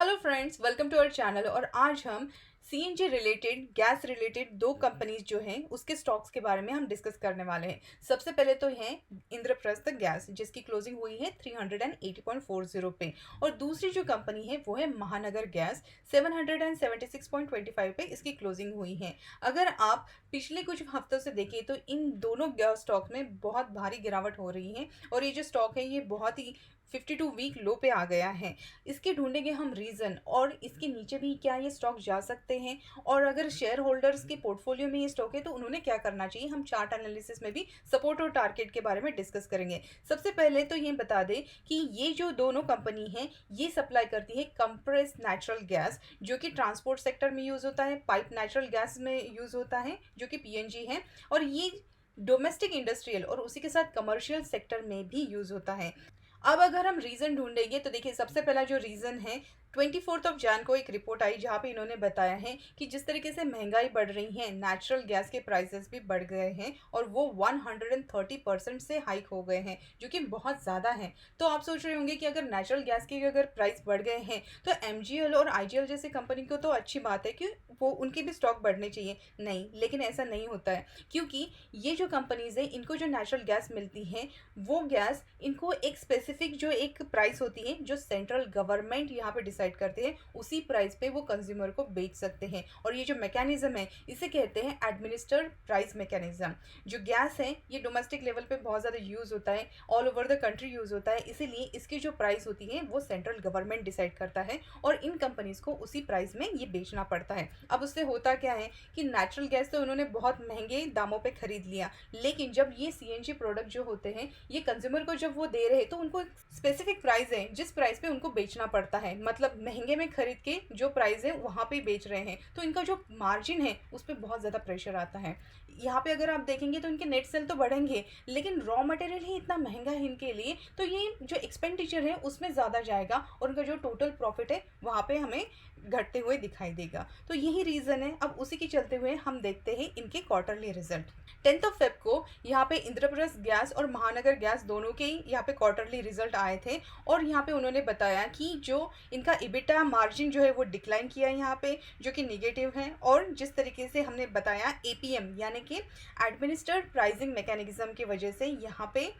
Hello friends, welcome to our channel. और आज हम सीएनजी रिलेटेड, गैस रिलेटेड दो कंपनीज जो हैं उसके स्टॉक्स के बारे में हम डिस्कस करने वाले हैं। सबसे पहले तो है इंद्रप्रस्थ गैस, जिसकी क्लोजिंग हुई है 380.40 पे। और दूसरी जो कंपनी है वो है महानगर गैस, 776.25 पे इसकी क्लोजिंग हुई है। अगर आप पिछले कुछ हफ्तों से देखें तो इन दोनों गैस स्टॉक में बहुत भारी गिरावट हो रही है और ये जो स्टॉक है ये बहुत ही 52 वीक लो पे आ गया है। इसके ढूंढेंगे हम रीज़न, और इसके नीचे भी क्या ये स्टॉक जा सकते हैं, और अगर शेयर होल्डर्स के पोर्टफोलियो में ये स्टॉक है तो उन्होंने क्या करना चाहिए। हम चार्ट एनालिसिस में भी सपोर्ट और टारगेट के बारे में डिस्कस करेंगे। सबसे पहले तो ये बता दें कि ये जो दोनों कंपनी हैं ये सप्लाई करती है कंप्रेस्ड नेचुरल गैस, जो कि ट्रांसपोर्ट सेक्टर में यूज़ होता है, पाइप नेचुरल गैस में यूज़ होता है जो कि पीएनजी है, और ये डोमेस्टिक इंडस्ट्रियल और उसी के साथ कमर्शियल सेक्टर में भी यूज़ होता है। अब अगर हम रीज़न ढूंढेंगे तो देखिए, सबसे पहला जो रीज़न है, 24 को एक रिपोर्ट आई जहाँ पे इन्होंने बताया है कि जिस तरीके से महंगाई बढ़ रही है, नेचुरल गैस के प्राइसेस भी बढ़ गए हैं और वो 130% से हाइक हो गए हैं, जो कि बहुत ज़्यादा है। तो आप सोच रहे होंगे कि अगर नेचुरल गैस के अगर प्राइस बढ़ गए हैं तो एमजीएल और आईजीएल जैसी कंपनी को तो अच्छी बात है कि वो उनके भी स्टॉक बढ़ने चाहिए। नहीं, लेकिन ऐसा नहीं होता है, क्योंकि ये जो कंपनीज हैं इनको जो नेचुरल गैस मिलती है वो गैस इनको एक स्पेसिफिक जो एक प्राइस होती है जो सेंट्रल गवर्नमेंट यहाँ पे डिसाइड करते हैं, उसी प्राइस पे वो कंज्यूमर को बेच सकते हैं। और ये जो मैकेनिज्म है इसे कहते हैं एडमिनिस्टर्ड प्राइस मैकेनिज्म। जो गैस है ये डोमेस्टिक लेवल पे बहुत ज़्यादा यूज़ होता है, all over the country use होता है, इसीलिए इसकी जो प्राइस होती है वो सेंट्रल गवर्नमेंट डिसाइड करता है और इन कंपनीज को उसी प्राइस में ये बेचना पड़ता है। अब उससे होता क्या है कि नेचुरल गैस तो उन्होंने बहुत महंगे दामों पे खरीद लिया, लेकिन जब ये सीएनजी प्रोडक्ट जो होते हैं ये कंज्यूमर को जब वो दे रहे तो उनको स्पेसिफिक प्राइस है जिस प्राइस पे उनको बेचना पड़ता है, मतलब महंगे में खरीद के जो प्राइस है वहाँ पे बेच रहे हैं, तो इनका जो मार्जिन है उस पर बहुत ज़्यादा प्रेशर आता है। यहाँ पे अगर आप देखेंगे तो इनके नेट सेल तो बढ़ेंगे, लेकिन रॉ मटेरियल ही इतना महंगा है इनके लिए, तो ये जो एक्सपेंडिचर है उसमें ज़्यादा जाएगा और उनका जो टोटल प्रॉफिट है वहाँ पे हमें घटते हुए दिखाई देगा। तो यही रीज़न है। अब उसी के चलते हुए हम देखते हैं इनके क्वार्टरली रिजल्ट। 10 को यहाँ पे इंद्रप्रस्थ गैस और महानगर गैस दोनों के यहाँ पे क्वार्टरली रिजल्ट आए थे, और यहाँ पे उन्होंने बताया कि जो इनका इबिटा मार्जिन जो है वो डिक्लाइन किया है यहाँ पे, जो कि निगेटिव है। और जिस तरीके से हमने बताया एपीएम यानी कि एडमिनिस्टर्ड प्राइसिंग मैकेनिज्म की वजह से यहाँ पे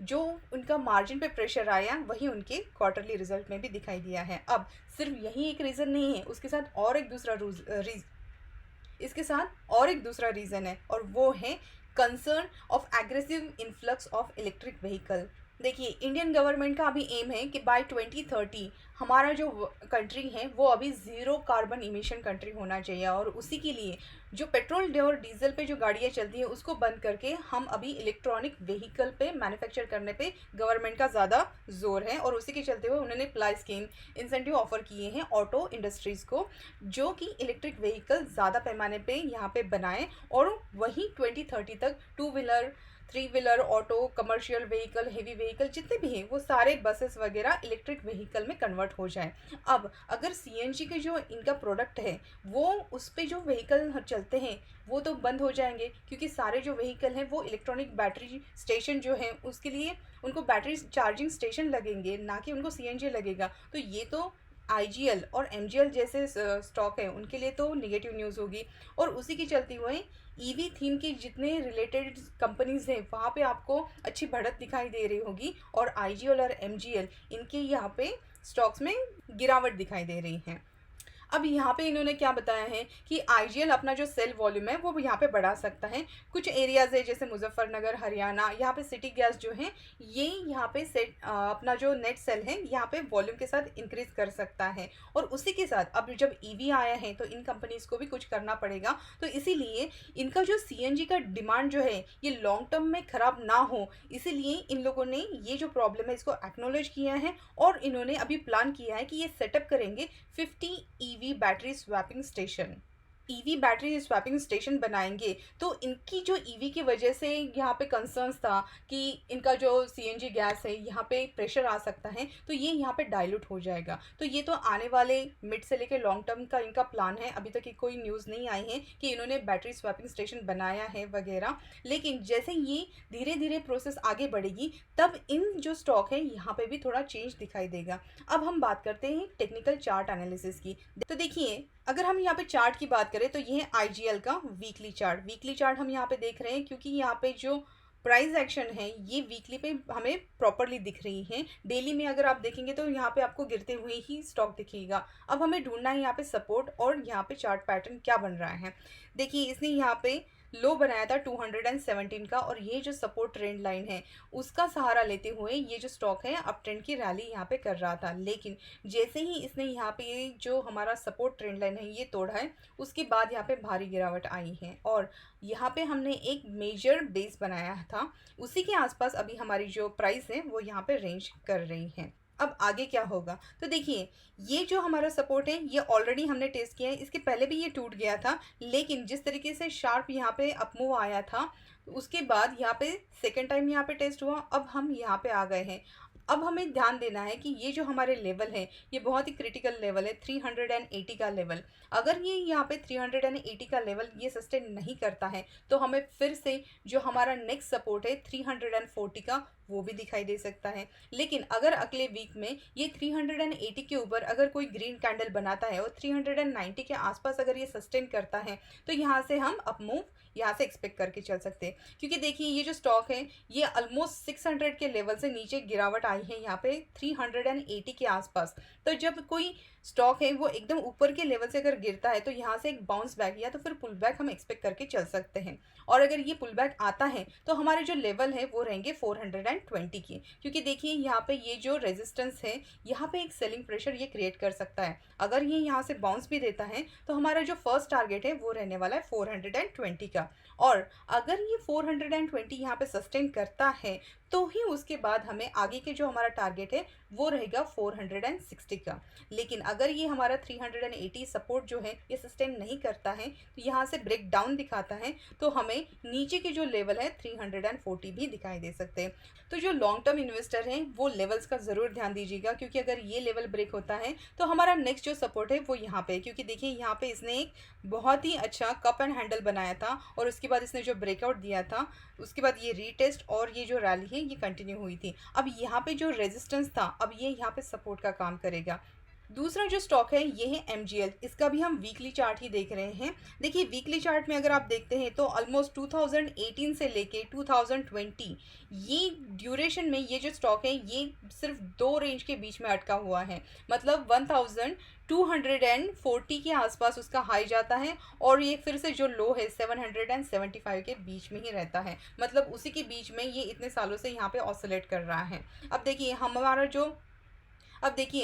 जो उनका मार्जिन पे प्रेशर आया वही उनके क्वार्टरली रिजल्ट में भी दिखाई दिया है। अब सिर्फ यही एक रीज़न नहीं है, उसके साथ और एक दूसरा इसके साथ और एक दूसरा रीज़न है, और वो है concern of aggressive influx of electric vehicle. देखिए, इंडियन गवर्नमेंट का अभी एम है कि बाय 2030 हमारा जो कंट्री है वो अभी ज़ीरो कार्बन इमिशन कंट्री होना चाहिए, और उसी के लिए जो पेट्रोल और डीजल पे जो गाड़ियाँ चलती हैं उसको बंद करके हम अभी इलेक्ट्रॉनिक व्हीकल पे मैन्युफैक्चर करने पे गवर्नमेंट का ज़्यादा जोर है। और उसी के चलते हुए उन्होंने प्लाई स्कीम इंसेंटिव ऑफर किए हैं ऑटो इंडस्ट्रीज़ को, जो कि इलेक्ट्रिक व्हीकल ज़्यादा पैमाने पे यहाँ पे बनाएं, और वहीं 2030 तक two wheeler, three wheeler, auto, commercial vehicle, heavy vehicle जितने भी हैं वो सारे बसेस वगैरह इलेक्ट्रिक व्हीकल में कन्वर्ट हो जाएं। अब अगर सीएनजी के जो इनका प्रोडक्ट है वो उस पर जो व्हीकल चलते हैं वो तो बंद हो जाएंगे, क्योंकि सारे जो व्हीकल हैं वो इलेक्ट्रॉनिक बैटरी स्टेशन जो है उसके लिए उनको बैटरी चार्जिंग स्टेशन लगेंगे, ना कि उनको सीएनजी लगेगा। तो ये तो आईजीएल और एमजीएल जैसे स्टॉक है उनके लिए तो निगेटिव न्यूज़ होगी। और उसी की चलती हुए ईवी थीम के जितने रिलेटेड कंपनीज हैं वहाँ पे आपको अच्छी बढ़त दिखाई दे रही होगी, और आईजीएल और एमजीएल इनके यहाँ पे स्टॉक्स में गिरावट दिखाई दे रही है। अब यहाँ पे इन्होंने क्या बताया है कि आईजीएल अपना जो सेल वॉल्यूम है वो यहाँ पे बढ़ा सकता है। कुछ एरियाज़ है जैसे मुजफ्फरनगर, हरियाणा, यहाँ पे सिटी गैस जो है ये यहाँ पे अपना जो नेट सेल है यहाँ पे वॉल्यूम के साथ इंक्रीज कर सकता है। और उसी के साथ अब जब ईवी आया है तो इन कंपनीज़ को भी कुछ करना पड़ेगा, तो इसीलिए इनका जो सीएनजी का डिमांड जो है ये लॉन्ग टर्म में ख़राब ना हो, इसीलिए इन लोगों ने ये जो प्रॉब्लम है इसको एक्नोलेज किया है, और इन्होंने अभी प्लान किया है कि ये सेटअप करेंगे 50 EV battery swapping station. EV battery swapping station बनाएँगे, तो इनकी जो ईवी की वजह से यहाँ पे कंसर्न्स था कि इनका जो सीएनजी गैस है, यहाँ पे प्रेशर आ सकता है, तो ये यहाँ पे डाइल्यूट हो जाएगा। तो ये तो आने वाले मिड से लेके लॉन्ग टर्म का इनका प्लान है। अभी तक की कोई न्यूज़ नहीं आई है कि इन्होंने बैटरी स्वैपिंग स्टेशन बनाया है वगैरह। लेकिन जैसे ये धीरे-धीरे प्रोसेस आगे बढ़ेगी, तब इन जो स्टॉक है, यहाँ पे भी थोड़ा चेंज दिखाई देगा। अब हम बात करते हैं टेक्निकल चार्ट एनालिसिस की। तो देखिए, अगर हम यहाँ पे चार्ट की बात करें तो ये है आईजीएल का वीकली चार्ट। वीकली चार्ट हम यहाँ पे देख रहे हैं क्योंकि यहाँ पे जो प्राइस एक्शन है ये वीकली पे हमें प्रॉपरली दिख रही है। डेली में अगर आप देखेंगे तो यहाँ पे आपको गिरते हुए ही स्टॉक दिखेगा। अब हमें ढूंढना है यहाँ पे सपोर्ट और यहाँ पे चार्ट पैटर्न क्या बन रहा है। देखिए, इसने यहाँ पे लो बनाया था 217 का, और ये जो सपोर्ट ट्रेंड लाइन है उसका सहारा लेते हुए ये जो स्टॉक है अप ट्रेंड की रैली यहाँ पे कर रहा था। लेकिन जैसे ही इसने यहाँ पे ये जो हमारा सपोर्ट ट्रेंड लाइन है ये तोड़ा है, उसके बाद यहाँ पे भारी गिरावट आई है और यहाँ पे हमने एक मेजर बेस बनाया था। उसी के आसपास अभी हमारी जो प्राइस है वो यहाँ पे रेंज कर रही है। अब आगे क्या होगा, तो देखिए, ये जो हमारा सपोर्ट है ये ऑलरेडी हमने टेस्ट किया है। इसके पहले भी ये टूट गया था, लेकिन जिस तरीके से शार्प यहाँ पे अपमूव आया था, उसके बाद यहाँ पे सेकेंड टाइम यहाँ पे टेस्ट हुआ। अब हम यहाँ पे आ गए हैं। अब हमें ध्यान देना है कि ये जो हमारे लेवल है ये बहुत ही क्रिटिकल लेवल है, 380 का लेवल। अगर ये यहाँ पे 380 का लेवल ये सस्टेन नहीं करता है, तो हमें फिर से जो हमारा नेक्स्ट सपोर्ट है 340 का, वो भी दिखाई दे सकता है। लेकिन अगर अगले वीक में ये 380 के ऊपर अगर कोई ग्रीन कैंडल बनाता है और 390 के आसपास अगर ये सस्टेन करता है, तो यहाँ से हम अप मूव यहाँ से एक्सपेक्ट करके चल सकते हैं। क्योंकि देखिए, ये जो स्टॉक है ये ऑलमोस्ट 600 के लेवल से नीचे गिरावट आई है यहाँ पे 380 के आसपास। तो जब कोई स्टॉक है वो एकदम ऊपर के लेवल से अगर गिरता है, तो यहाँ से एक बाउंस बैक या तो फिर पुल बैक हम एक्सपेक्ट करके चल सकते हैं। और अगर ये पुल बैक आता है तो हमारे जो लेवल है वो रहेंगे 420 के। क्योंकि देखिए, यहाँ पे ये जो रेजिस्टेंस है यहाँ पे एक सेलिंग प्रेशर ये क्रिएट कर सकता है। अगर ये यहाँ से बाउंस भी देता है तो हमारा जो फर्स्ट टारगेट है वो रहने वाला है 420 का। और अगर ये 420 यहाँ पे सस्टेन करता है, तो ही उसके बाद हमें आगे के जो हमारा टारगेट है वो रहेगा 460 का। लेकिन अगर ये हमारा 380 सपोर्ट जो है ये सस्टेन नहीं करता है, तो यहाँ से ब्रेक डाउन दिखाता है, तो हमें नीचे के जो लेवल है 340 भी दिखाई दे सकते हैं। तो जो लॉन्ग टर्म इन्वेस्टर हैं वो लेवल्स का ज़रूर ध्यान दीजिएगा, क्योंकि अगर ये लेवल ब्रेक होता है तो हमारा नेक्स्ट जो सपोर्ट है वो यहाँ पे है। क्योंकि देखिए, यहाँ पे इसने एक बहुत ही अच्छा कप एंड हैंडल बनाया था और उसके बाद इसने जो ब्रेकआउट दिया था, उसके बाद ये रीटेस्ट और ये जो रैली है ये कंटिन्यू हुई थी। अब यहाँ पे जो रेजिस्टेंस था, अब ये यहाँ पे सपोर्ट का काम करेगा। दूसरा जो स्टॉक है ये है एमजीएल। इसका भी हम वीकली चार्ट ही देख रहे हैं। देखिए, वीकली चार्ट में अगर आप देखते हैं तो ऑलमोस्ट 2018 से लेके 2020 ये ड्यूरेशन में ये जो स्टॉक है ये सिर्फ दो रेंज के बीच में अटका हुआ है। मतलब 1240 के आसपास उसका हाई जाता है और ये फिर से जो लो है 775 के बीच में ही रहता है। मतलब उसी के बीच में ये इतने सालों से यहाँ पे ऑसिलेट कर रहा है। अब देखिए,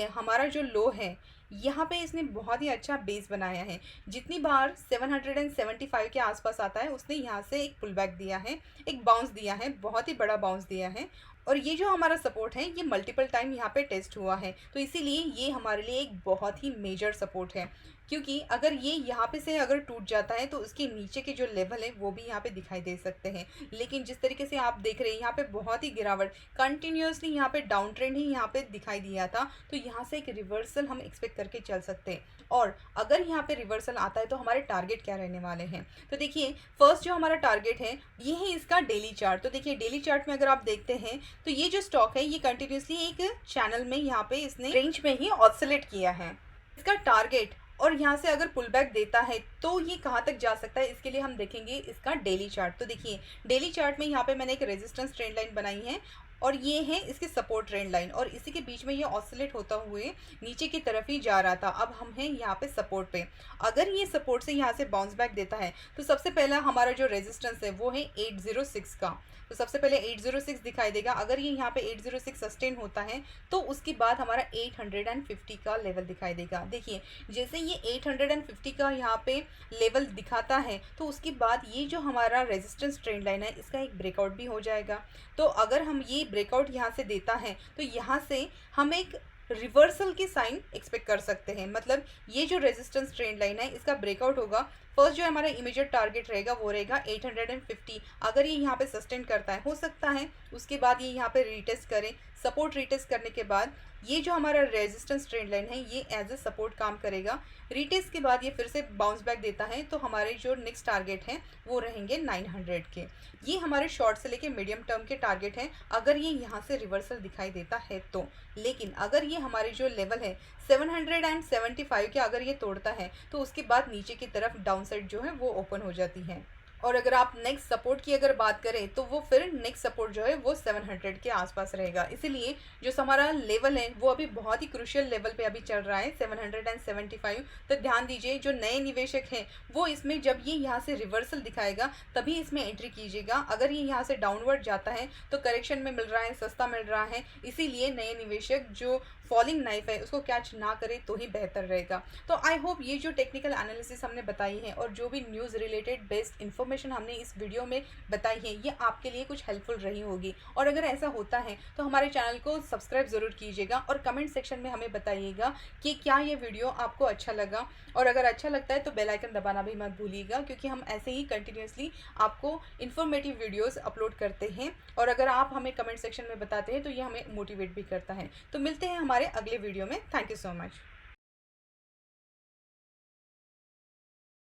हमारा जो लो है यहाँ पे इसने बहुत ही अच्छा बेस बनाया है। जितनी बार 775 के आसपास आता है उसने यहाँ से एक पुल बैक दिया है, एक बाउंस दिया है, बहुत ही बड़ा बाउंस दिया है। और ये जो हमारा सपोर्ट है ये मल्टीपल टाइम यहाँ पे टेस्ट हुआ है, तो इसीलिए ये हमारे लिए एक बहुत ही मेजर सपोर्ट है। क्योंकि अगर ये यहाँ पे से अगर टूट जाता है तो उसके नीचे के जो लेवल है वो भी यहाँ पे दिखाई दे सकते हैं। लेकिन जिस तरीके से आप देख रहे हैं यहाँ पे बहुत ही गिरावट, कंटिन्यूसली यहाँ पे डाउन ट्रेंड ही यहाँ पे दिखाई दिया था, तो यहाँ से एक रिवर्सल हम एक्सपेक्ट करके चल सकते हैं। और अगर यहाँ पे रिवर्सल आता है तो हमारे टारगेट क्या रहने वाले हैं, तो देखिए, फर्स्ट जो हमारा टारगेट है ये है इसका डेली चार्ट। तो देखिए, डेली चार्ट में अगर आप देखते हैं तो ये जो स्टॉक है ये कंटिन्यूसली एक चैनल में यहाँ पे इसने रेंज में ही ऑसिलेट किया है। इसका टारगेट और यहाँ से अगर पुल बैक देता है तो ये कहाँ तक जा सकता है, इसके लिए हम देखेंगे इसका डेली चार्ट। तो देखिए, डेली चार्ट में यहाँ पे मैंने एक रेजिस्टेंस ट्रेंड लाइन बनाई है और ये है इसकी सपोर्ट ट्रेंड लाइन, और इसी के बीच में ये ऑसिलेट होता हुए नीचे की तरफ ही जा रहा था। अब हम हैं यहाँ पे सपोर्ट पे। अगर ये सपोर्ट से यहाँ से बाउंस बैक देता है तो सबसे पहला हमारा जो रेजिस्टेंस है वो है 806 का। तो सबसे पहले 806 दिखाई देगा। अगर ये यहाँ पे 806 सस्टेन होता है तो उसके बाद हमारा 850 का लेवल दिखाई देगा। देखिए, जैसे ये 850 का यहाँ पे लेवल दिखाता है तो उसके बाद ये जो हमारा रेजिस्टेंस ट्रेंड लाइन है इसका एक ब्रेकआउट भी हो जाएगा। तो अगर हम ये ब्रेकआउट यहाँ से देता है तो यहाँ से हम एक रिवर्सल की साइन एक्सपेक्ट कर सकते हैं। मतलब ये जो रेजिस्टेंस ट्रेंड लाइन है इसका ब्रेकआउट होगा। फर्स्ट जो हमारा इमीडिएट टारगेट रहेगा वो रहेगा 850। अगर ये यहाँ पे सस्टेन करता है, हो सकता है उसके बाद ये यहाँ पे रीटेस्ट करें। सपोर्ट रीटेस्ट करने के बाद ये जो हमारा रेजिस्टेंस ट्रेंड लाइन है ये एज ए सपोर्ट काम करेगा। रीटेस्ट के बाद ये फिर से बाउंस बैक देता है तो हमारे जो नेक्स्ट टारगेट हैं वो रहेंगे 900 के। ये हमारे शॉर्ट से लेके मीडियम टर्म के टारगेट हैं अगर ये यहाँ से रिवर्सल दिखाई देता है तो। लेकिन अगर ये हमारे जो लेवल है 775 के अगर ये तोड़ता है तो उसके बाद नीचे की तरफ डाउन साइड जो है वो ओपन हो जाती है। और अगर आप नेक्स्ट सपोर्ट की अगर बात करें तो वो फिर नेक्स्ट सपोर्ट जो है वो 700 के आसपास रहेगा। इसीलिए जो हमारा लेवल है वो अभी बहुत ही क्रूशियल लेवल पे अभी चल रहा है 775। तो ध्यान दीजिए जो नए निवेशक हैं वो इसमें जब ये यहाँ से रिवर्सल दिखाएगा तभी इसमें एंट्री कीजिएगा। अगर ये यहाँ से डाउनवर्ड जाता है तो करेक्शन में मिल रहा है, सस्ता मिल रहा है, इसीलिए नए निवेशक जो फॉलिंग नाइफ है उसको कैच ना करे तो ही बेहतर रहेगा। तो आई होप ये जो टेक्निकल एनालिसिस हमने बताई है और जो भी न्यूज़ रिलेटेड बेस्ड इन्फॉर्मेशन हमने इस वीडियो में बताई है ये आपके लिए कुछ हेल्पफुल रही होगी। और अगर ऐसा होता है तो हमारे चैनल को सब्सक्राइब ज़रूर कीजिएगा और कमेंट सेक्शन में हमें बताइएगा कि क्या ये वीडियो आपको अच्छा लगा। और अगर अच्छा लगता है तो बेल आइकन दबाना भी मत भूलिएगा, क्योंकि हम ऐसे ही कंटिन्यूसली आपको इन्फॉर्मेटिव वीडियोस अपलोड करते हैं। और अगर आप हमें कमेंट सेक्शन में बताते हैं तो ये हमें मोटिवेट भी करता है। तो मिलते हैं हमारे अगले वीडियो में। Thank you so much.